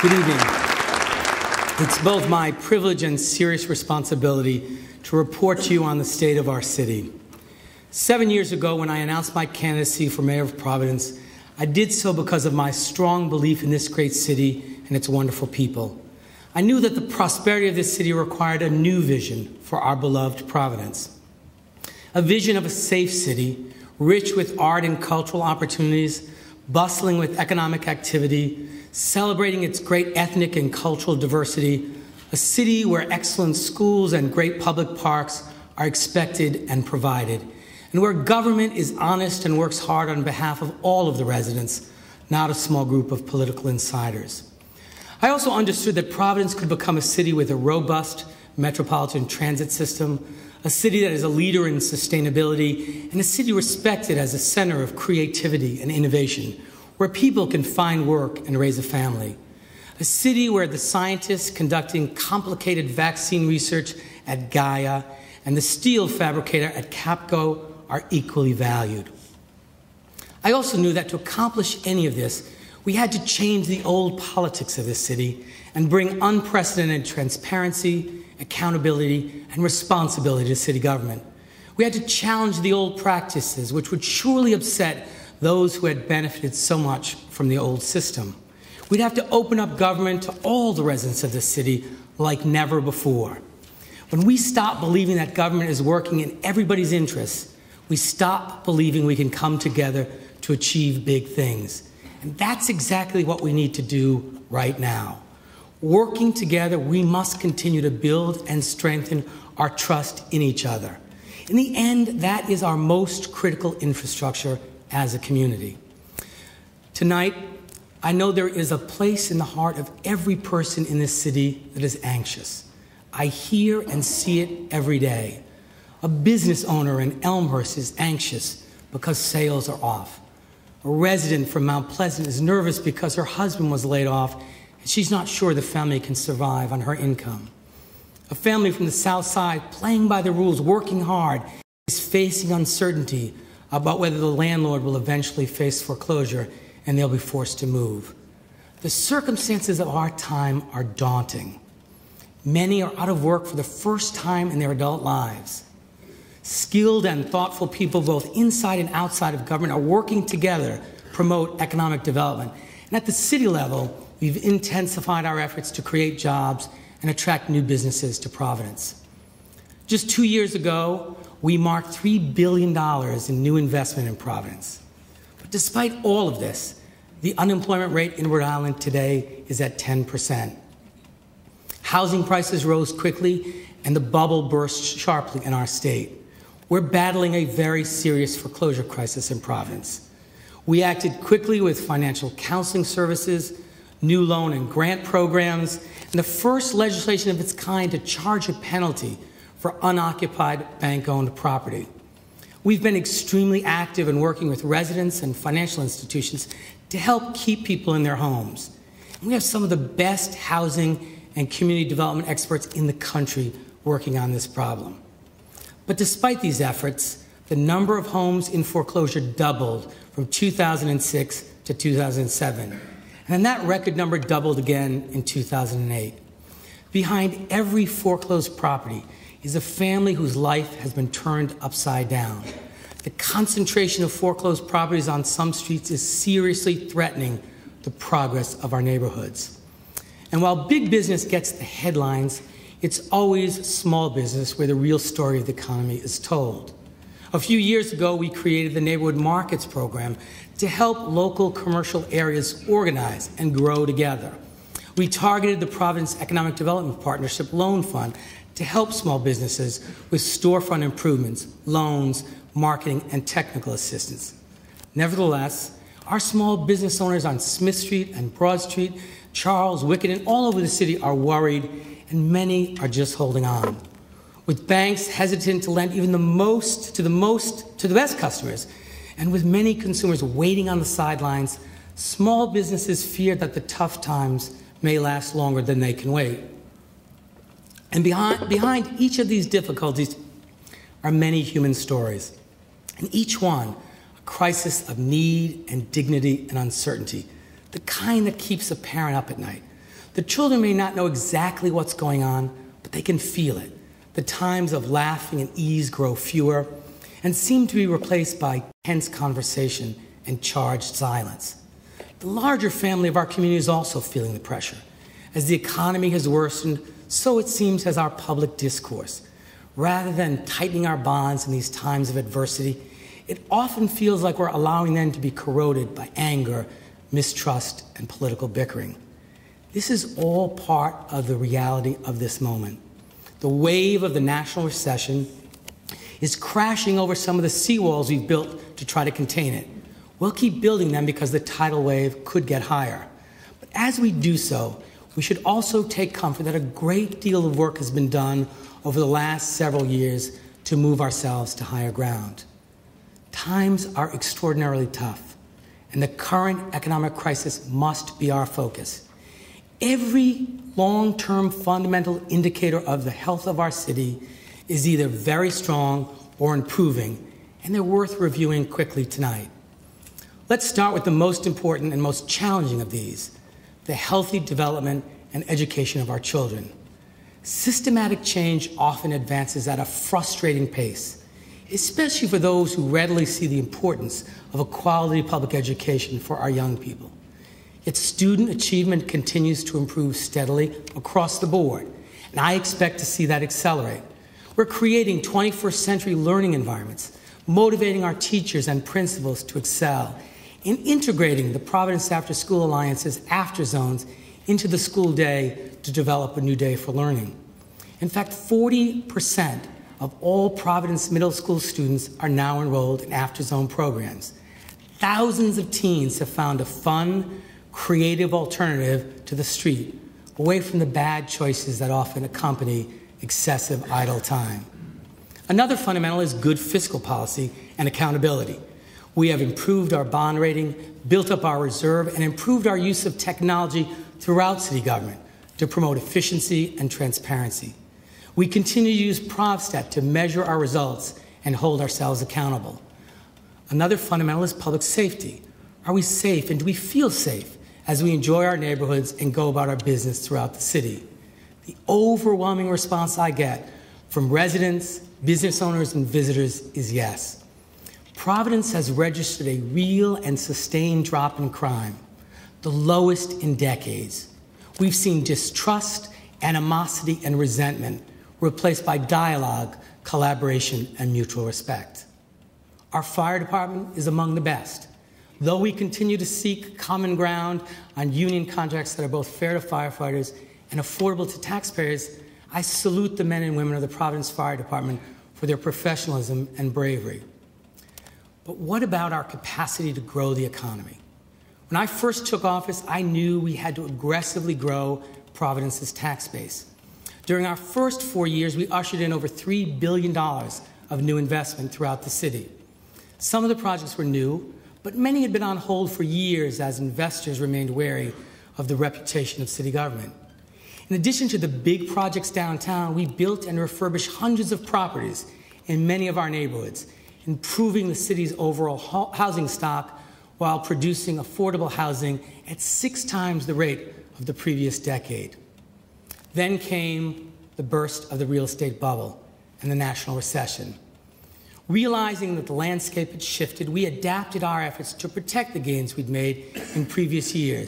Good evening. It's both my privilege and serious responsibility to report to you on the state of our city. 7 years ago, when I announced my candidacy for mayor of Providence, I did so because of my strong belief in this great city and its wonderful people. I knew that the prosperity of this city required a new vision for our beloved Providence. A vision of a safe city, rich with art and cultural opportunities, bustling with economic activity, celebrating its great ethnic and cultural diversity, a city where excellent schools and great public parks are expected and provided, and where government is honest and works hard on behalf of all of the residents, not a small group of political insiders. I also understood that Providence could become a city with a robust metropolitan transit system, a city that is a leader in sustainability, and a city respected as a center of creativity and innovation, where people can find work and raise a family. A city where the scientists conducting complicated vaccine research at Gaia and the steel fabricator at Capco are equally valued. I also knew that to accomplish any of this, we had to change the old politics of this city and bring unprecedented transparency, accountability, and responsibility to city government. We had to challenge the old practices, which would surely upset those who had benefited so much from the old system. We'd have to open up government to all the residents of this city like never before. When we stop believing that government is working in everybody's interests, we stop believing we can come together to achieve big things. And that's exactly what we need to do right now. Working together, we must continue to build and strengthen our trust in each other. In the end, that is our most critical infrastructure as a community. Tonight, I know there is a place in the heart of every person in this city that is anxious. I hear and see it every day. A business owner in Elmhurst is anxious because sales are off. A resident from Mount Pleasant is nervous because her husband was laid off and she's not sure the family can survive on her income. A family from the South Side, playing by the rules, working hard, is facing uncertainty about whether the landlord will eventually face foreclosure and they'll be forced to move. The circumstances of our time are daunting. Many are out of work for the first time in their adult lives. Skilled and thoughtful people, both inside and outside of government, are working together to promote economic development. And at the city level, we've intensified our efforts to create jobs and attract new businesses to Providence. Just 2 years ago, we marked $3 billion in new investment in Providence. But despite all of this, the unemployment rate in Rhode Island today is at 10%. Housing prices rose quickly, and the bubble burst sharply in our state. We're battling a very serious foreclosure crisis in Providence. We acted quickly with financial counseling services, new loan and grant programs, and the first legislation of its kind to charge a penalty for unoccupied bank-owned property. We've been extremely active in working with residents and financial institutions to help keep people in their homes. And we have some of the best housing and community development experts in the country working on this problem. But despite these efforts, the number of homes in foreclosure doubled from 2006 to 2007. And then that record number doubled again in 2008. Behind every foreclosed property is a family whose life has been turned upside down. The concentration of foreclosed properties on some streets is seriously threatening the progress of our neighborhoods. And while big business gets the headlines, it's always small business where the real story of the economy is told. A few years ago, we created the Neighborhood Markets Program to help local commercial areas organize and grow together. We targeted the Providence Economic Development Partnership Loan Fund to help small businesses with storefront improvements, loans, marketing, and technical assistance. Nevertheless, our small business owners on Smith Street and Broad Street, Charles, Wicked, and all over the city are worried, and many are just holding on. With banks hesitant to lend even to the best customers, and with many consumers waiting on the sidelines, small businesses fear that the tough times may last longer than they can wait. And behind each of these difficulties are many human stories, and each one a crisis of need and dignity and uncertainty, the kind that keeps a parent up at night, The children may not know exactly what's going on, but they can feel it. The times of laughing and ease grow fewer and seem to be replaced by tense conversation and charged silence. The larger family of our community is also feeling the pressure. As the economy has worsened, so it seems has our public discourse. Rather than tightening our bonds in these times of adversity, it often feels like we're allowing them to be corroded by anger, mistrust, and political bickering. This is all part of the reality of this moment. The wave of the national recession is crashing over some of the seawalls we've built to try to contain it. We'll keep building them because the tidal wave could get higher. But as we do so, we should also take comfort that a great deal of work has been done over the last several years to move ourselves to higher ground. Times are extraordinarily tough, and the current economic crisis must be our focus. Every long-term fundamental indicator of the health of our city is either very strong or improving, and they're worth reviewing quickly tonight. Let's start with the most important and most challenging of these, the healthy development and education of our children. Systematic change often advances at a frustrating pace, especially for those who readily see the importance of a quality public education for our young people. Yet student achievement continues to improve steadily across the board, and I expect to see that accelerate. We're creating 21st century learning environments, motivating our teachers and principals to excel, and integrating the Providence After School Alliance's after zones into the school day to develop a new day for learning. In fact, 40% of all Providence middle school students are now enrolled in after zone programs. Thousands of teens have found a fun, creative alternative to the street, away from the bad choices that often accompany excessive idle time. Another fundamental is good fiscal policy and accountability. We have improved our bond rating, built up our reserve, and improved our use of technology throughout city government to promote efficiency and transparency. We continue to use Provstat to measure our results and hold ourselves accountable. Another fundamental is public safety. Are we safe, and do we feel safe as we enjoy our neighborhoods and go about our business throughout the city? The overwhelming response I get from residents, business owners, and visitors is yes. Providence has registered a real and sustained drop in crime, the lowest in decades. We've seen distrust, animosity, and resentment replaced by dialogue, collaboration, and mutual respect. Our fire department is among the best. Though we continue to seek common ground on union contracts that are both fair to firefighters and affordable to taxpayers, I salute the men and women of the Providence Fire Department for their professionalism and bravery. But what about our capacity to grow the economy? When I first took office, I knew we had to aggressively grow Providence's tax base. During our first 4 years, we ushered in over $3 billion of new investment throughout the city. Some of the projects were new, but many had been on hold for years as investors remained wary of the reputation of city government. In addition to the big projects downtown, we built and refurbished hundreds of properties in many of our neighborhoods, improving the city's overall housing stock while producing affordable housing at 6 times the rate of the previous decade. Then came the burst of the real estate bubble and the national recession. Realizing that the landscape had shifted, we adapted our efforts to protect the gains we'd made in previous years.